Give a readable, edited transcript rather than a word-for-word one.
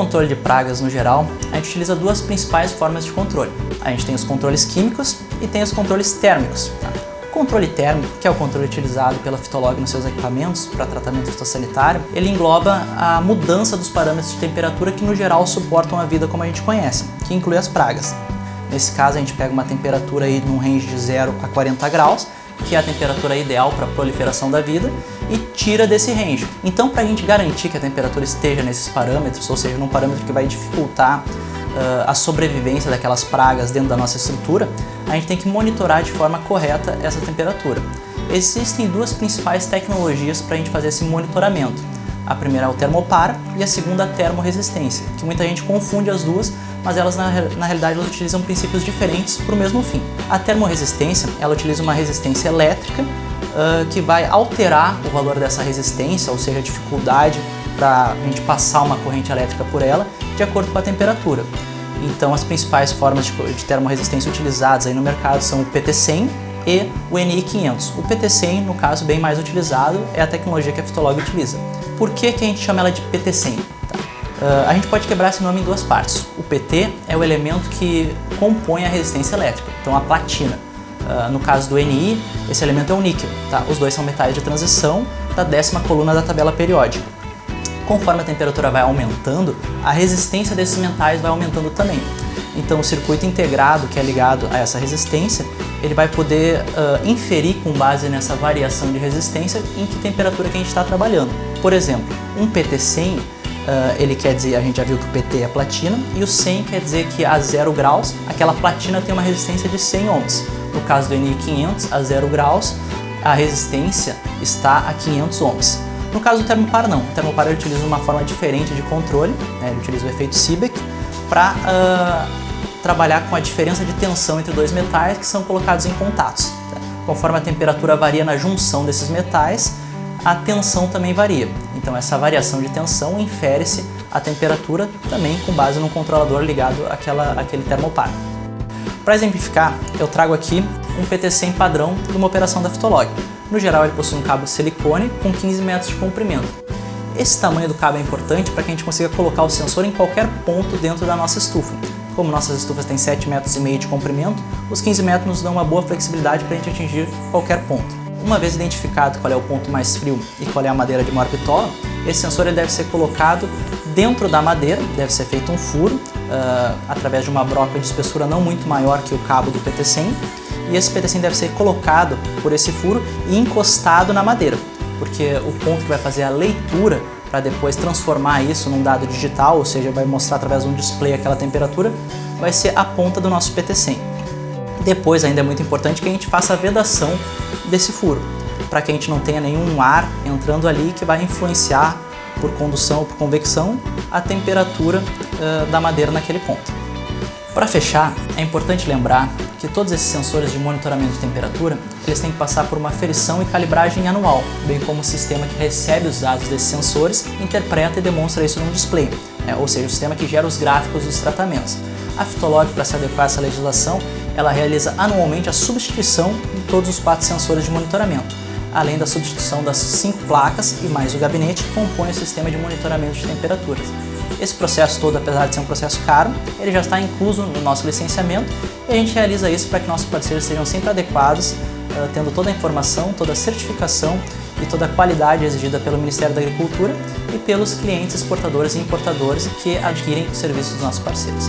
controle de pragas no geral, a gente utiliza duas principais formas de controle. A gente tem os controles químicos e tem os controles térmicos. Tá? O controle térmico, que é o controle utilizado pela Fitolog nos seus equipamentos para tratamento fitossanitário, ele engloba a mudança dos parâmetros de temperatura que no geral suportam a vida como a gente conhece, que inclui as pragas. Nesse caso a gente pega uma temperatura aí num range de 0 a 40 graus, que é a temperatura ideal para a proliferação da vida, e tira desse range. Então, para a gente garantir que a temperatura esteja nesses parâmetros, ou seja, num parâmetro que vai dificultar a sobrevivência daquelas pragas dentro da nossa estrutura, a gente tem que monitorar de forma correta essa temperatura. Existem duas principais tecnologias para a gente fazer esse monitoramento. A primeira é o termopar e a segunda a termorresistência, que muita gente confunde as duas, mas elas na realidade elas utilizam princípios diferentes para o mesmo fim. A termorresistência, ela utiliza uma resistência elétrica que vai alterar o valor dessa resistência, ou seja, a dificuldade para a gente passar uma corrente elétrica por ela, de acordo com a temperatura. Então as principais formas de termorresistência utilizadas aí no mercado são o PT100 e o NI500. O PT100, no caso, bem mais utilizado, é a tecnologia que a Fitolog utiliza. Por que a gente chama ela de PT100? A gente pode quebrar esse nome em duas partes. O PT é o elemento que compõe a resistência elétrica, então a platina. No caso do NI, esse elemento é o níquel. Tá? Os dois são metais de transição da 10ª coluna da tabela periódica. Conforme a temperatura vai aumentando, a resistência desses metais vai aumentando também. Então o circuito integrado que é ligado a essa resistência, ele vai poder inferir com base nessa variação de resistência em que temperatura que a gente está trabalhando. Por exemplo, um PT100, ele quer dizer, a gente já viu que o PT é platina, e o 100 quer dizer que a 0 graus, aquela platina tem uma resistência de 100 ohms. No caso do NI500, a 0 graus, a resistência está a 500 ohms. No caso do termopar não, o termopar ele utiliza uma forma diferente de controle, né? Ele utiliza o efeito Seebeck para trabalhar com a diferença de tensão entre dois metais que são colocados em contatos. Tá? Conforme a temperatura varia na junção desses metais, a tensão também varia. Então essa variação de tensão infere-se a temperatura também com base no controlador ligado àquele termopar. Para exemplificar, eu trago aqui um PT100 padrão de uma operação da Fitolog. No geral, ele possui um cabo de silicone com 15 metros de comprimento. Esse tamanho do cabo é importante para que a gente consiga colocar o sensor em qualquer ponto dentro da nossa estufa. Como nossas estufas têm 7,5 metros de comprimento, os 15 metros nos dão uma boa flexibilidade para a gente atingir qualquer ponto. Uma vez identificado qual é o ponto mais frio e qual é a madeira de maior bitola, esse sensor ele deve ser colocado dentro da madeira, deve ser feito um furo através de uma broca de espessura não muito maior que o cabo do PT100, e esse PT100 deve ser colocado por esse furo e encostado na madeira, porque o ponto que vai fazer a leitura para depois transformar isso num dado digital, ou seja, vai mostrar através de um display aquela temperatura, vai ser a ponta do nosso PT100. Depois ainda é muito importante que a gente faça a vedação desse furo, para que a gente não tenha nenhum ar entrando ali que vai influenciar por condução ou por convecção a temperatura da madeira naquele ponto. Para fechar, é importante lembrar que todos esses sensores de monitoramento de temperatura, eles têm que passar por uma aferição e calibragem anual, bem como o sistema que recebe os dados desses sensores interpreta e demonstra isso num display, ou seja, o sistema que gera os gráficos dos tratamentos. A Fitolog, para se adequar a essa legislação, ela realiza anualmente a substituição de todos os 4 sensores de monitoramento, além da substituição das 5 placas e mais o gabinete que compõe o sistema de monitoramento de temperaturas. Esse processo todo, apesar de ser um processo caro, ele já está incluso no nosso licenciamento e a gente realiza isso para que nossos parceiros estejam sempre adequados, tendo toda a informação, toda a certificação e toda a qualidade exigida pelo Ministério da Agricultura e pelos clientes exportadores e importadores que adquirem os serviços dos nossos parceiros.